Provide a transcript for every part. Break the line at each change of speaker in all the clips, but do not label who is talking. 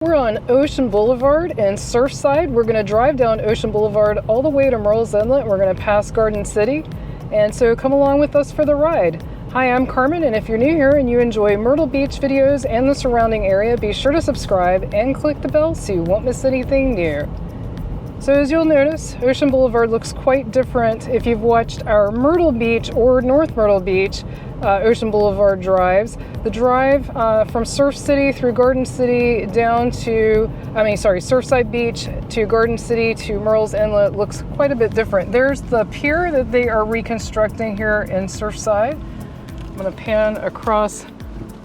We're on Ocean Boulevard in Surfside. We're going to drive down Ocean Boulevard all the way to Murrells Inlet. We're going to pass Garden City, and so come along with us for the ride. Hi, I'm Carmen, and if you're new here and you enjoy Myrtle Beach videos and the surrounding area, be sure to subscribe and click the bell so you won't miss anything new. So as you'll notice, Ocean Boulevard looks quite different if you've watched our Myrtle Beach or North Myrtle Beach Ocean Boulevard drives. The drive from Surf City through Garden City down to, Surfside Beach to Garden City to Murrells Inlet looks quite a bit different. There's the pier that they are reconstructing here in Surfside. I'm gonna pan across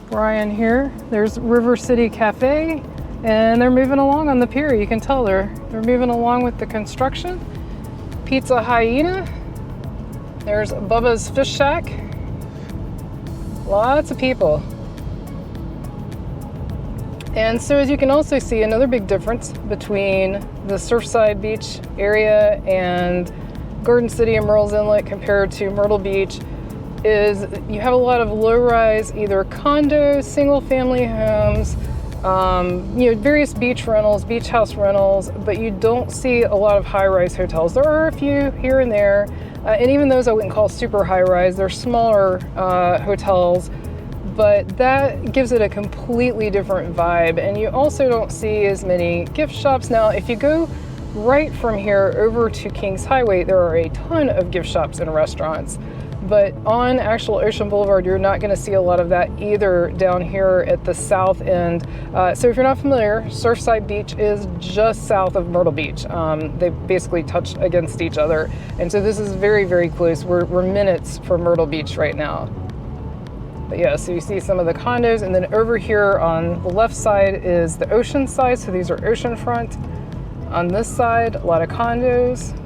Brian here. There's River City Cafe, and they're moving along on the pier. You can tell they're moving along with the construction. Pizza Hyena. There's Bubba's Fish Shack. Lots of people. And so as you can also see, another big difference between the Surfside Beach area and Garden City and Murrells Inlet compared to Myrtle Beach is you have a lot of low-rise, either condos, single-family homes, various beach rentals, beach house rentals, but you don't see a lot of high-rise hotels. There are a few here and there, and even those I wouldn't call super high-rise. They're smaller hotels, but that gives it a completely different vibe. And you also don't see as many gift shops. Now, if you go right from here over to Kings Highway, there are a ton of gift shops and restaurants. But on actual Ocean Boulevard, you're not going to see a lot of that either down here at the south end. So if you're not familiar, Surfside Beach is just south of Myrtle Beach. They basically touch against each other. And so this is very, very close. We're minutes from Myrtle Beach right now. But yeah, so you see some of the condos. And then over here on the left side is the ocean side. So these are oceanfront. On this side, a lot of condos.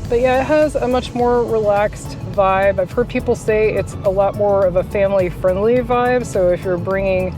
But yeah, it has a much more relaxed vibe. I've heard people say it's a lot more of a family-friendly vibe. So if you're bringing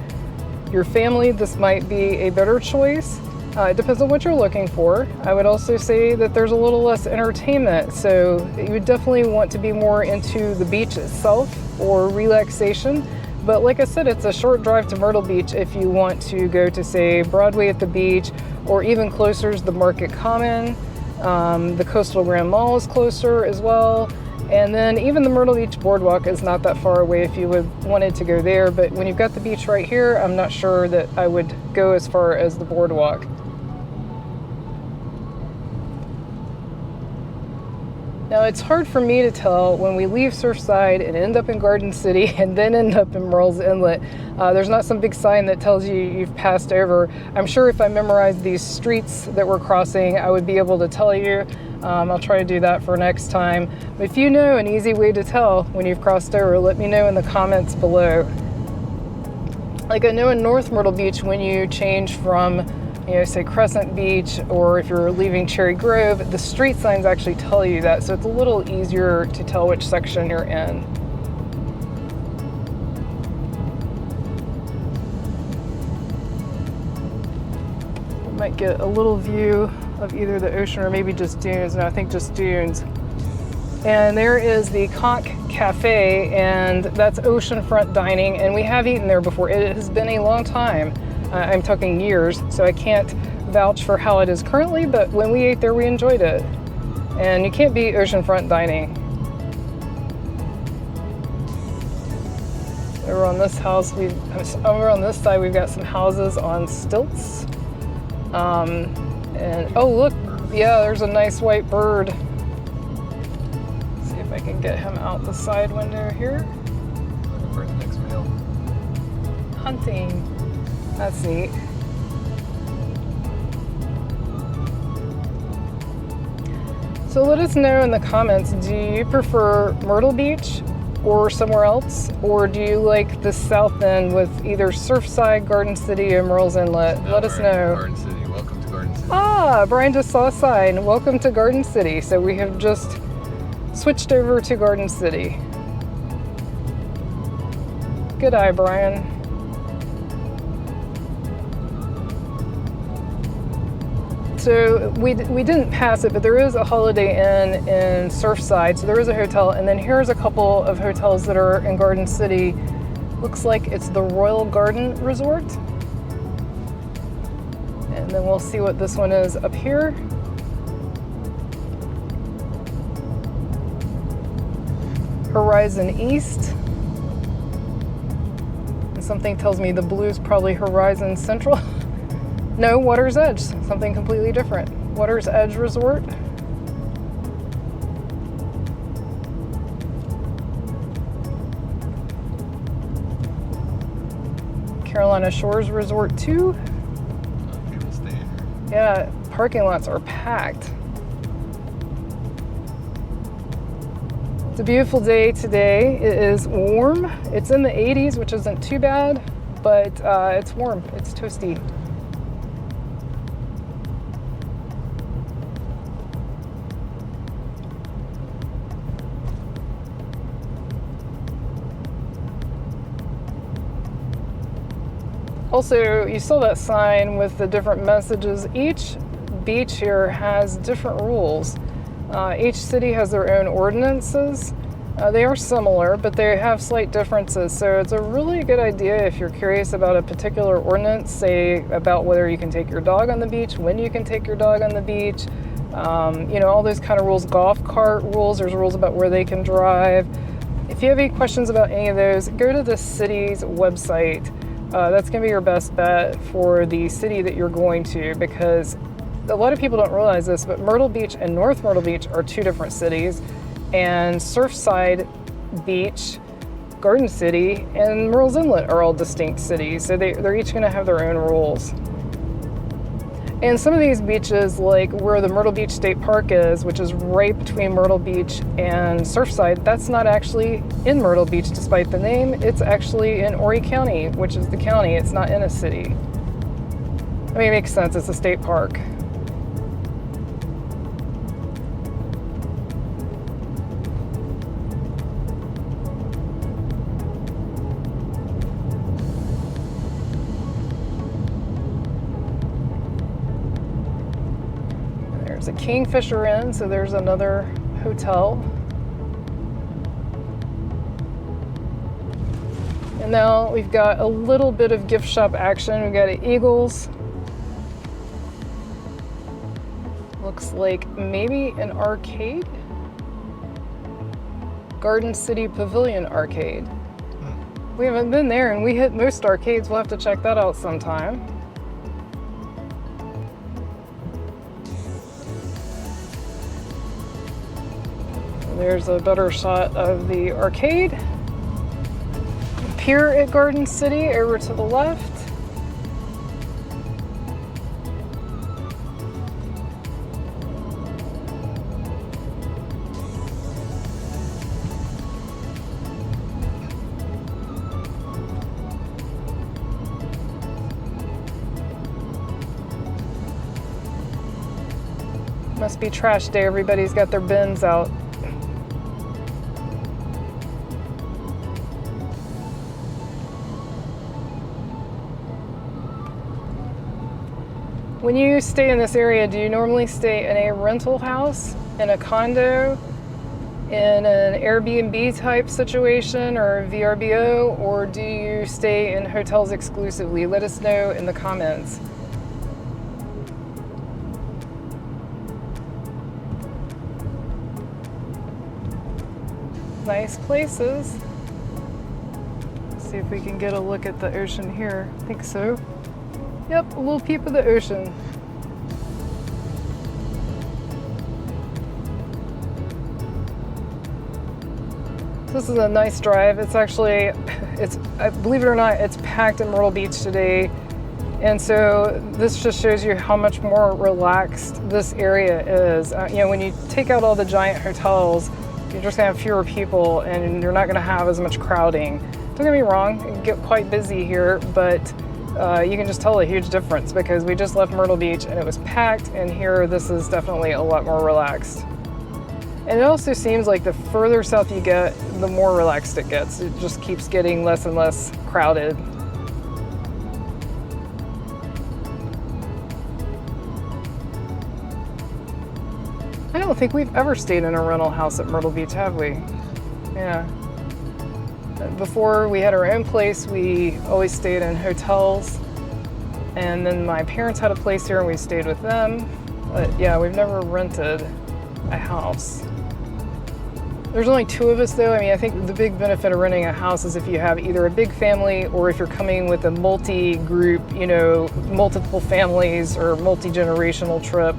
your family, this might be a better choice. It depends on what you're looking for. I would also say that there's a little less entertainment. So you would definitely want to be more into the beach itself or relaxation. But like I said, it's a short drive to Myrtle Beach if you want to go to, say, Broadway at the beach, or even closer is the Market Common. The Coastal Grand Mall is closer as well. And then even the Myrtle Beach Boardwalk is not that far away if you wanted to go there. But when you've got the beach right here, I'm not sure that I would go as far as the boardwalk. Now, it's hard for me to tell when we leave Surfside and end up in Garden City and then end up in Murrells Inlet. There's not some big sign that tells you you've passed over. I'm sure if I memorized these streets that we're crossing, I would be able to tell you. I'll try to do that for next time. But if you know an easy way to tell when you've crossed over, let me know in the comments below. Like I know in North Myrtle Beach, when you change from say Crescent Beach, or if you're leaving Cherry Grove, the street signs actually tell you that, so it's a little easier to tell which section you're in. We might get a little view of either the ocean or maybe just dunes. No, I think just dunes. And there is the Conch Cafe, and that's oceanfront dining, and we have eaten there before. It has been a long time. I'm talking years, so I can't vouch for how it is currently, but when we ate there, we enjoyed it. And you can't beat oceanfront dining. Over on this house, over on this side, we've got some houses on stilts. And oh look, yeah, there's a nice white bird. Let's see if I can get him out the side window here.
Looking for the next meal.
Hunting. That's neat. So let us know in the comments, do you prefer Myrtle Beach or somewhere else? Or do you like the south end with either Surfside, Garden City, or Murrells Inlet? Let us know.
Garden City. Welcome to Garden City.
Ah, Brian just saw a sign. Welcome to Garden City. So we have just switched over to Garden City. Good eye, Brian. So we didn't pass it, but there is a Holiday Inn in Surfside. So there is a hotel, and then here's a couple of hotels that are in Garden City Looks like it's the Royal Garden Resort. And then we'll see what this one is up here. Horizon East. And something tells me the blue is probably Horizon Central. No, Water's Edge, something completely different. Water's Edge Resort. Carolina Shores Resort 2.
People stay here.
Yeah, parking lots are packed. It's a beautiful day today. It is warm. It's in the 80s, which isn't too bad, but it's warm. It's toasty. Also, you saw that sign with the different messages. Each beach here has different rules. Each city has their own ordinances. They are similar, but they have slight differences. So it's a really good idea if you're curious about a particular ordinance, say about whether you can take your dog on the beach, when you can take your dog on the beach, all those kind of rules. Golf cart rules, there's rules about where they can drive. If you have any questions about any of those, go to the city's website. That's going to be your best bet for the city that you're going to, because a lot of people don't realize this, but Myrtle Beach and North Myrtle Beach are two different cities, and Surfside Beach, Garden City, and Murrells Inlet are all distinct cities, so they're each going to have their own rules. And some of these beaches, like where the Myrtle Beach State Park is, which is right between Myrtle Beach and Surfside, that's not actually in Myrtle Beach despite the name. It's actually in Horry County, which is the county. It's not in a city. I mean, it makes sense. It's a state park. There's a Kingfisher Inn, so there's another hotel. And now we've got a little bit of gift shop action. We've got an Eagles. Looks like maybe an arcade. Garden City Pavilion Arcade. We haven't been there, and we hit most arcades. We'll have to check that out sometime. There's a better shot of the arcade. Pier at Garden City over to the left. Must be trash day. Everybody's got their bins out. When you stay in this area, do you normally stay in a rental house, in a condo, in an Airbnb type situation or VRBO, or do you stay in hotels exclusively? Let us know in the comments. Nice places. Let's see if we can get a look at the ocean here. I think so. Yep, a little peep of the ocean. This is a nice drive. It's actually, believe it or not, it's packed in Myrtle Beach today. And so this just shows you how much more relaxed this area is. When you take out all the giant hotels, you're just gonna have fewer people and you're not gonna have as much crowding. Don't get me wrong, it can get quite busy here, but you can just tell a huge difference because we just left Myrtle Beach and it was packed, and here this is definitely a lot more relaxed. And it also seems like the further south you get, the more relaxed it gets. It just keeps getting less and less crowded. I don't think we've ever stayed in a rental house at Myrtle Beach, have we? Yeah. Before we had our own place, we always stayed in hotels. And then my parents had a place here and we stayed with them. But yeah, we've never rented a house. There's only 2 of us though. I mean, I think the big benefit of renting a house is if you have either a big family or if you're coming with a multi-group, you know, multiple families or multi-generational trip.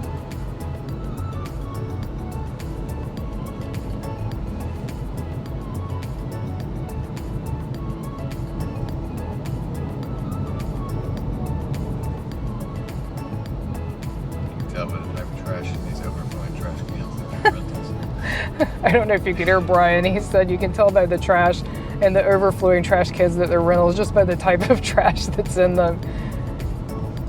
Tell by the type of trash in these overflowing trash cans that are rentals.
I don't know if you could hear Brian. He said you can tell by the trash and the overflowing trash cans that they're rentals just by the type of trash that's in them.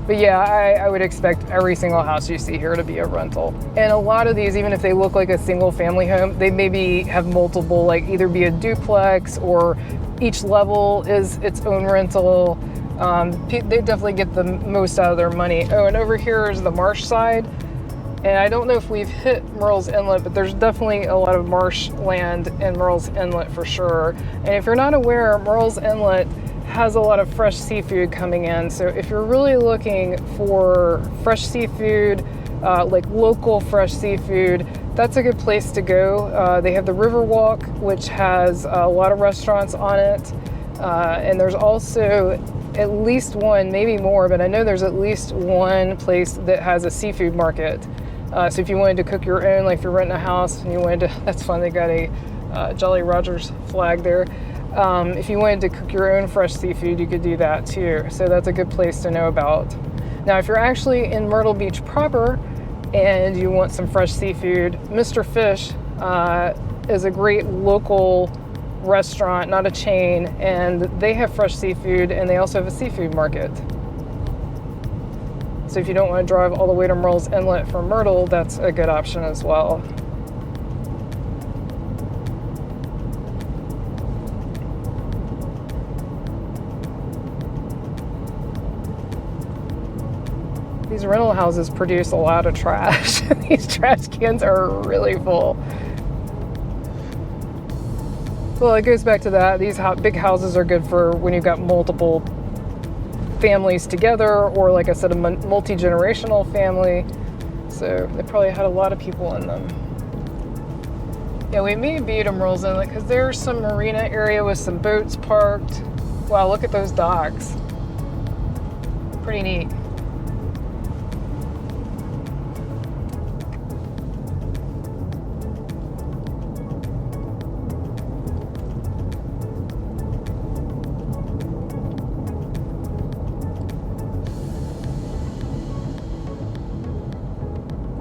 But yeah, I would expect every single house you see here to be a rental. And a lot of these, even if they look like a single family home, they maybe have multiple, like either be a duplex or each level is its own rental. They definitely get the most out of their money. Oh, and over here is the marsh side. And I don't know if we've hit Murrells Inlet, but there's definitely a lot of marsh land in Murrells Inlet for sure. And if you're not aware, Murrells Inlet has a lot of fresh seafood coming in. So if you're really looking for fresh seafood, like local fresh seafood, that's a good place to go. They have the Riverwalk, which has a lot of restaurants on it. And there's also at least one, maybe more, but I know there's at least one place that has a seafood market. So if you wanted to cook your own, like if you're renting a house and you wanted to, that's fun, they got a Jolly Rogers flag there. If you wanted to cook your own fresh seafood, you could do that too. So that's a good place to know about. Now, if you're actually in Myrtle Beach proper and you want some fresh seafood, Mr. Fish is a great local restaurant, not a chain, and they have fresh seafood and they also have a seafood market. So if you don't want to drive all the way to Murrells Inlet from Myrtle, that's a good option as well. These rental houses produce a lot of trash. These trash cans are really full. Well, it goes back to that. These big houses are good for when you've got multiple families together, or like I said, a multi-generational family. So they probably had a lot of people in them. Yeah, we may be to Murrells Inlet because there's some marina area with some boats parked. Wow, look at those docks. Pretty neat.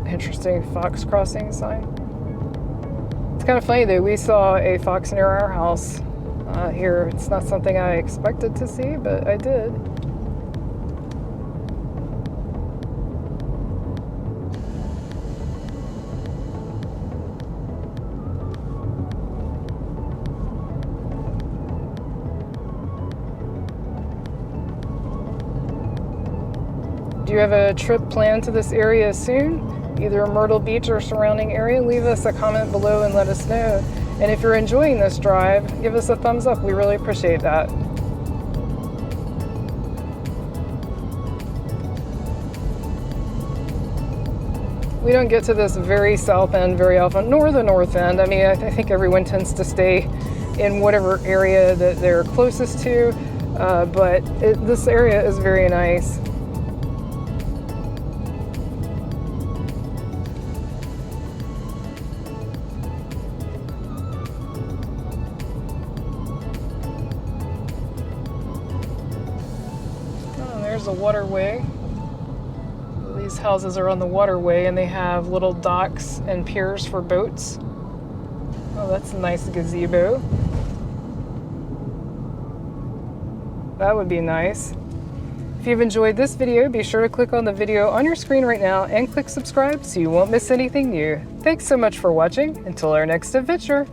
Interesting fox crossing sign. It's kind of funny though, we saw a fox near our house here. It's not something I expected to see, but I did. Do you have a trip planned to this area soon? Either Myrtle Beach or surrounding area? Leave us a comment below and let us know. And if you're enjoying this drive, give us a thumbs up. We really appreciate that. We don't get to this very south end very often, nor the north end. I mean, I think everyone tends to stay in whatever area that they're closest to, but this area is very nice. There's a waterway. These houses are on the waterway and they have little docks and piers for boats. Oh, that's a nice gazebo. That would be nice. If you've enjoyed this video, be sure to click on the video on your screen right now and click subscribe so you won't miss anything new. Thanks so much for watching. Until our next adventure.